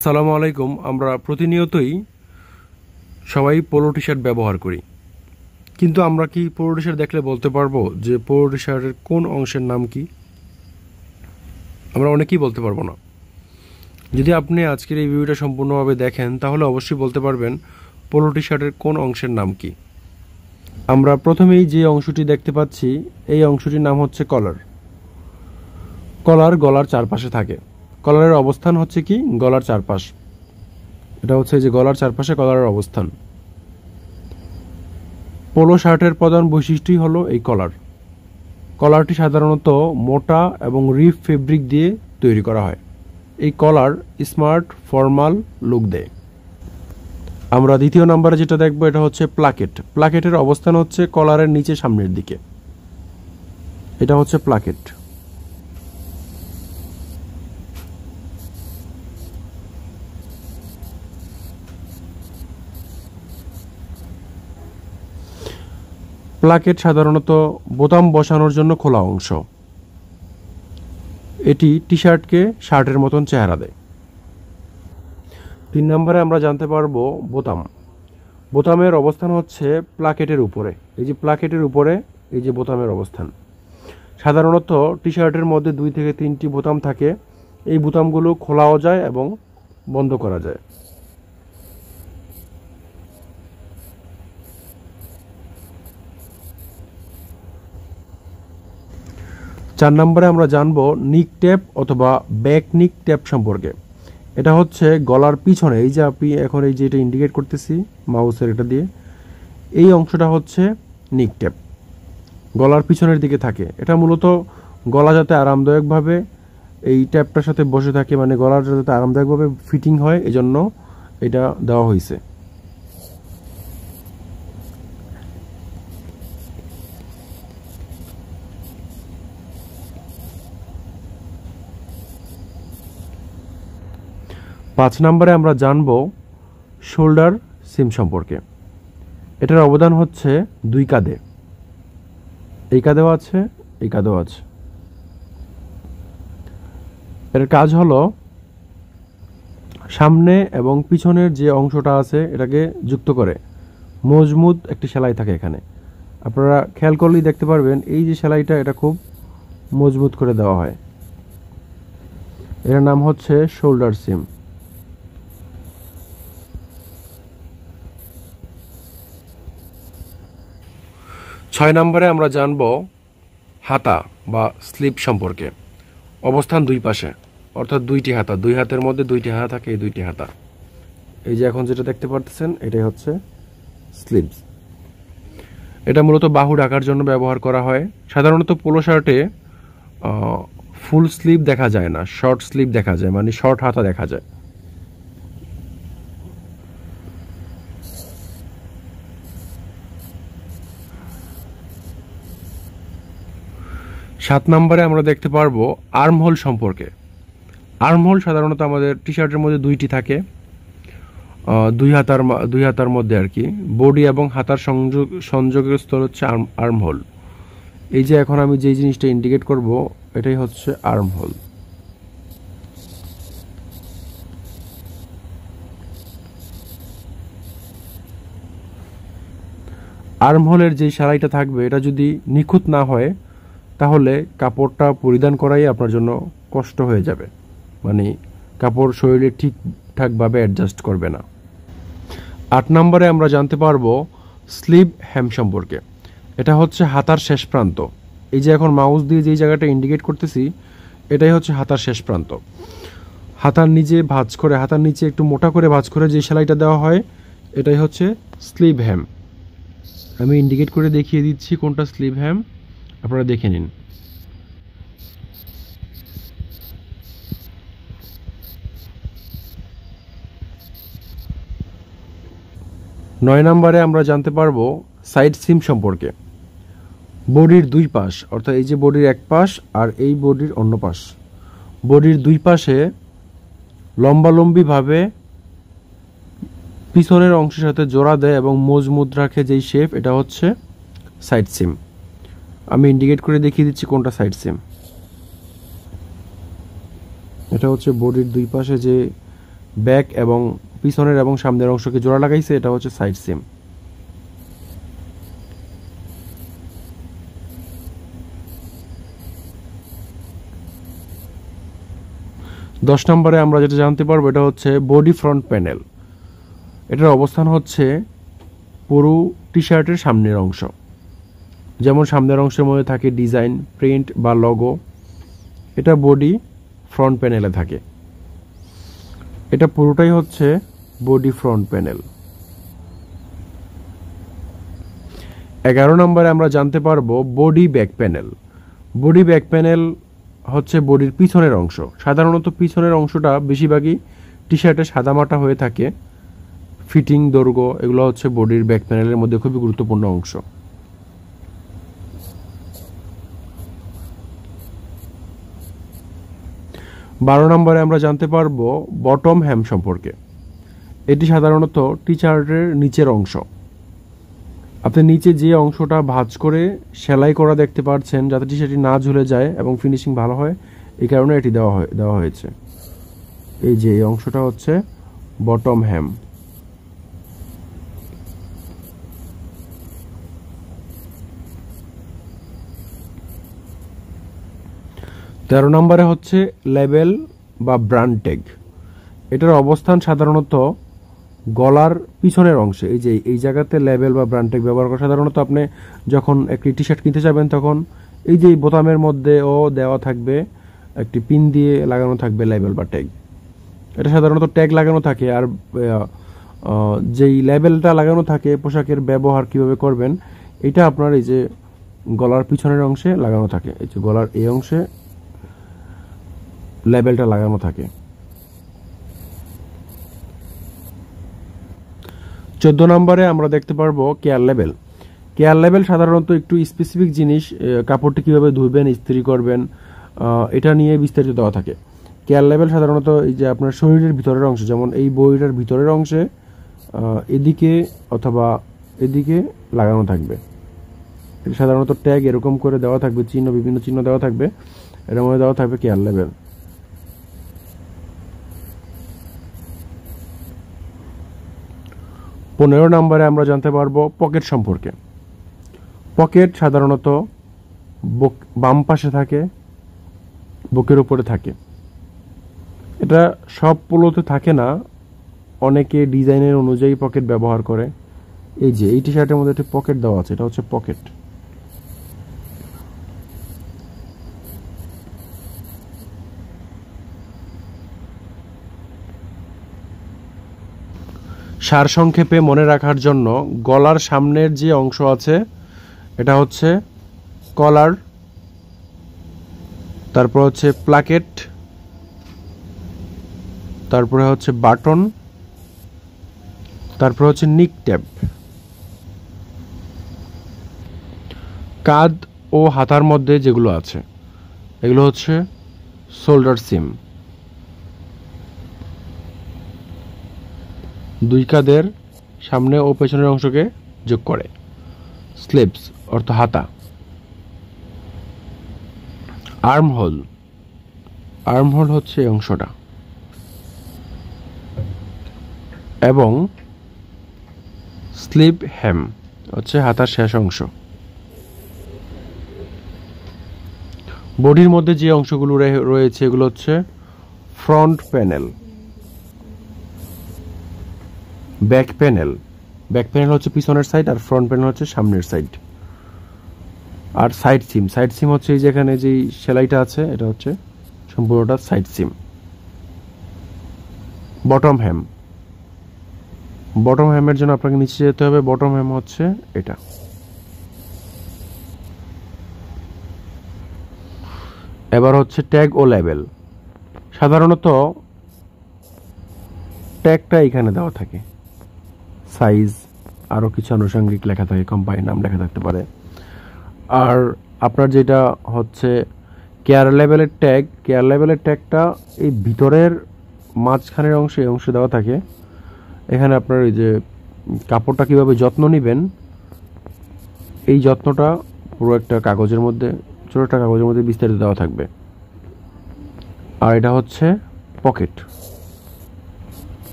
আসসালামু আলাইকুম। আমরা প্রতিনিয়তই সবাই পোলো টি শার্ট ব্যবহার করি, কিন্তু আমরা কি পোলো টি শার্ট দেখলে বলতে পারবো যে পোলো টি শার্টের কোন অংশের নাম কি? আমরা অনেকেই বলতে পারবো না। যদি আপনি আজকের এই ভিডিওটা সম্পূর্ণভাবে দেখেন তাহলে অবশ্যই বলতে পারবেন পোলো টি শার্টের কোন অংশের নাম কি। আমরা প্রথমেই যে অংশটি দেখতে পাচ্ছি এই অংশটির নাম হচ্ছে কলার। কলার গলার চারপাশে থাকে। কলারের অবস্থান হচ্ছে কি গলার চারপাশ। এটা হচ্ছে যে গলার চারপাশে কলারের অবস্থান। পোলো শার্টের প্রধান বৈশিষ্ট্যই হলো এই কলার। কলারটি সাধারণত মোটা এবং রিফ ফেব্রিক দিয়ে তৈরি করা হয়। এই কলার স্মার্ট ফর্মাল লুক দেয়। আমরা দ্বিতীয় নম্বরে যেটা দেখবো এটা হচ্ছে প্লাকেট। প্লাকেটের অবস্থান হচ্ছে কলারের নিচে সামনের দিকে। এটা হচ্ছে প্লাকেট। প্লাকেট সাধারণত বোতাম বসানোর জন্য খোলা অংশ। এটি টি শার্টকে শার্টের মতন চেহারা দেয়। 3 নম্বরে আমরা জানতে পারবো বোতাম। বোতামের অবস্থান হচ্ছে প্লাকেটের উপরে। এই যে প্লাকেটের উপরে এই যে বোতামের অবস্থান। সাধারণত টি শার্টের মধ্যে 2 থেকে 3টি বোতাম থাকে। এই বোতামগুলো খোলাও যায় এবং বন্ধ করা যায়। চার নম্বরে আমরা জানবো নিক ট্যাপ অথবা ব্যাক নিক ট্যাপ সম্পর্কে। এটা হচ্ছে গলার পিছনে, এই যে আপনি এখন এই যে এটা ইন্ডিকেট করতেছি মাউসের এটা দিয়ে, এই অংশটা হচ্ছে নিক ট্যাপ। গলার পিছনের দিকে থাকে। এটা মূলত গলা যাতে আরামদায়কভাবে এই ট্যাপটার সাথে বসে থাকে, মানে গলার যাতে আরামদায়কভাবে ফিটিং হয়, এজন্য এটা দেওয়া হয়েছে। পাঁচ নম্বরে আমরা জানবো শোল্ডার সিম সম্পর্কে। এটার অবদান হচ্ছে 2 কাঁধে। এই কাঁধেও আছে, এই কাঁধেও আছে। এর কাজ হলো সামনে এবং পিছনের যে অংশটা আছে এটাকে যুক্ত করে মজবুত একটি সেলাই থাকে এখানে। আপনারা খেয়াল করলেই দেখতে পারবেন এই যে সেলাইটা এটা খুব মজবুত করে দেওয়া হয়। এর নাম হচ্ছে শোল্ডার সিম। 6 নম্বরে আমরা জানবো হাতা বা স্লিপ সম্পর্কে। অবস্থান 2 পাশে, অর্থাৎ 2টি হাতা। 2 হাতের মধ্যে 2টি হাতা থাকে, এই 2টি হাতা। এই যে এখন যেটা দেখতে পারতেছেন এটাই হচ্ছে স্লিভস। এটা মূলত বাহু ঢাকার জন্য ব্যবহার করা হয়। সাধারণত পোলো শার্টে ফুল স্লিভ দেখা যায় না, শর্ট স্লিভ দেখা যায়, মানে শর্ট হাতা দেখা যায়। সাত নম্বরে আমরা দেখতে পারবো আর্মহোল সম্পর্কে। আর্মহোল সাধারণত আমাদের টি শার্টের মধ্যে 2টি থাকে, 2 হাতার মধ্যে আর কি। বডি এবং হাতার সংযোগের স্থল হচ্ছে আর্মহোল। এই যে এখন আমি যে জিনিসটা ইন্ডিকেট করব এটাই হচ্ছে আর্মহোল। আর্মহোলের যে সেলাইটা থাকবে এটা যদি নিখুঁত না হয় তাহলে কাপড়টা পরিধান করাই আপনার জন্য কষ্ট হয়ে যাবে, মানে কাপড় শরীরে ঠিকঠাকভাবে অ্যাডজাস্ট করবে না। 8 নম্বরে আমরা জানতে পারবো স্লিভ হেম সম্পর্কে। এটা হচ্ছে হাতার শেষ প্রান্ত। এই যে এখন মাউস দিয়ে যেই জায়গাটা ইন্ডিকেট করতেছি এটাই হচ্ছে হাতার শেষ প্রান্ত। হাতার নিচে একটু মোটা করে ভাঁজ করে যে সেলাইটা দেওয়া হয় এটাই হচ্ছে স্লিভ হেম। আমি ইন্ডিকেট করে দেখিয়ে দিচ্ছি কোনটা স্লিভ হেম, আপনারা দেখে নিন। নয় নম্বরে আমরা জানতে পারবো সাইড সিম সম্পর্কে। বডির 2 পাশ, অর্থাৎ এই যে বডির এক পাশ আর এই বডির অন্য পাশ, বডির 2 পাশে লম্বালম্বিভাবে পিছনের অংশের সাথে জোড়া দেয় এবং মজবুত রাখে যেই শেপ, এটা হচ্ছে সাইড সিম। আমি ইন্ডিকেট করে দেখিয়ে দিচ্ছি কোনটা সাইড সিম। এটা হচ্ছে বডির 2 পাশে যে ব্যাক এবং পিছনের এবং সামনের অংশকে জোড়া লাগাইছে, এটা হচ্ছে সাইড সিম। দশ নম্বরে আমরা যেটা জানতে পারবো এটা হচ্ছে বডি ফ্রন্ট প্যানেল। এটার অবস্থান হচ্ছে পুরো টি শার্টের সামনের অংশ। যেমন সামনের অংশের মধ্যে থাকে ডিজাইন, প্রিন্ট বা লোগো, এটা বডি ফ্রন্ট প্যানেলে থাকে। এটা পুরোটাই হচ্ছে বডি ফ্রন্ট প্যানেল। 11 নম্বরে আমরা জানতে পারবো body back panel. Body back panel হচ্ছে বডির পিছনের অংশ। সাধারণত পিছনের অংশটা বেশিরভাগই টি শার্টে সাদামাটা হয়ে থাকে। ফিটিং, দৈর্ঘ্য এগুলো হচ্ছে বডির ব্যাক প্যানেলের মধ্যে খুবই গুরুত্বপূর্ণ অংশ। 12 নম্বরে আমরা জানতে পারবো বটম হ্যাম সম্পর্কে। এটি সাধারণত টি শার্টের নিচের অংশ। আপনি নিচে যে অংশটা ভাঁজ করে সেলাই করা দেখতে পাচ্ছেন, যাতে টি শার্টটি না ঝুলে যায় এবং ফিনিশিং ভালো হয়, এই কারণে এটি দেওয়া হয়েছে। এই যে এই অংশটা হচ্ছে বটম হ্যাম। 13 নম্বরে হচ্ছে লেবেল বা ব্র্যান্ড ট্যাগ। এটার অবস্থান সাধারণত গলার পিছনের অংশে। এই যে এই জায়গাতে লেবেল বা ব্র্যান্ড ট্যাগ ব্যবহার করা। সাধারণত আপনি যখন একটি টি শার্ট কিনতে যাবেন তখন এই যে বোতামের মধ্যেও দেওয়া থাকবে, একটি পিন দিয়ে লাগানো থাকবে লেবেল বা ট্যাগ। এটা সাধারণত ট্যাগ লাগানো থাকে। আর যেই লেবেলটা লাগানো থাকে পোশাকের ব্যবহার কিভাবে করবেন, এটা আপনার এই যে গলার পিছনের অংশে লাগানো থাকে। এই যে গলার এই অংশে লেবেলটা লাগানো থাকে। 14 নম্বরে আমরা দেখতে পারবো কেয়ার লেবেল। কেয়ার লেবেল সাধারণত একটু স্পেসিফিক জিনিস, কাপড়টি কিভাবে ধুবেন, ইস্ত্রি করবেন, এটা নিয়ে বিস্তারিত দেওয়া থাকে। কেয়ার লেবেল সাধারণত এই যে আপনার শরীরের ভিতরের অংশ, যেমন এই বইটার ভিতরের অংশে এদিকে অথবা এদিকে লাগানো থাকবে। সাধারণত ট্যাগ এরকম করে দেওয়া থাকবে, চিহ্ন, বিভিন্ন চিহ্ন দেওয়া থাকবে, এর মধ্যে দেওয়া থাকবে কেয়ার লেবেল। 15 নম্বরে আমরা জানতে পারবো পকেট সম্পর্কে। পকেট সাধারণত বাম পাশে থাকে, বুকের উপরে থাকে। এটা সব পোলোতে থাকে না, অনেকে ডিজাইনের অনুযায়ী পকেট ব্যবহার করে। এই যে এই টি শার্টের মধ্যে একটি পকেট দেওয়া আছে, এটা হচ্ছে পকেট। সারসংক্ষেপে মনে রাখার জন্য গলার সামনের যে অংশ আছে এটা হচ্ছে কলার, তারপর হচ্ছে প্লাকেট, তারপরে হচ্ছে বাটন, তারপর হচ্ছে নিক ট্যাব। কাঁধ ও হাতার মধ্যে যেগুলো আছে এগুলো হচ্ছে শোল্ডার সিম। দুই কাঁধের সামনে ও পেছনের অংশকে যোগ করে স্লিভস অর্থ হাতা। আর্মহোল, আর্মহোল হচ্ছে এই অংশটা, এবং স্লিভ হেম হচ্ছে হাতার শেষ অংশ। বডির মধ্যে যে অংশগুলো রয়েছে এগুলো হচ্ছে front panel, back panel. Back panel হচ্ছে পিছনের সাইড আর ফ্রন্ট প্যানেল হচ্ছে সামনের সাইড। আর সাইড সিম, সাইড সিম হচ্ছে এই যেখানে যে সেলাইটা আছে এটা হচ্ছে সম্পূর্ণটা সাইড সিম। বটম হ্যাম, বটম হ্যামের জন্য আপনাকে নিচে যেতে হবে। বটম হ্যাম হচ্ছে এটা। এবার হচ্ছে ট্যাগ ও লেবেল। সাধারণত ট্যাগটা এখানে দেওয়া থাকে, সাইজ আরও কিছু আনুষঙ্গিক লেখা থাকে, কোম্পানির নাম লেখা থাকতে পারে। আর আপনার যেটা হচ্ছে কেয়ার লেবেলের ট্যাগ, কেয়ার লেবেলের ট্যাগটা এই ভিতরের মাঝখানের অংশে এই অংশে দেওয়া থাকে। এখানে আপনার এই যে কাপড়টা কীভাবে যত্ন নেবেন এই যত্নটা পুরো একটা কাগজের মধ্যে, ছোটো একটা কাগজের মধ্যে বিস্তারিত দেওয়া থাকবে। আর এটা হচ্ছে পকেট।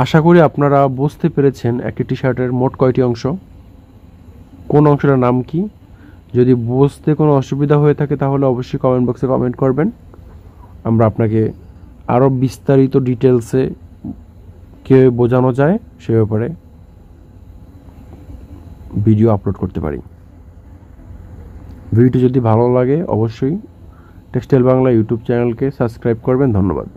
আশা করি আপনারা বুঝতে পেরেছেন একটি টি শার্টের মোট কয়টি অংশ, কোন অংশটার নাম কি। যদি বুঝতে কোনো অসুবিধা হয়ে থাকে তাহলে অবশ্যই কমেন্ট বক্সে কমেন্ট করবেন, আমরা আপনাকে আরও বিস্তারিত ডিটেলসে কীভাবে বোঝানো যায় সে ব্যাপারে ভিডিও আপলোড করতে পারি। ভিডিওটি যদি ভালো লাগে অবশ্যই টেক্সটাইল বাংলা ইউটিউব চ্যানেলকে সাবস্ক্রাইব করবেন। ধন্যবাদ।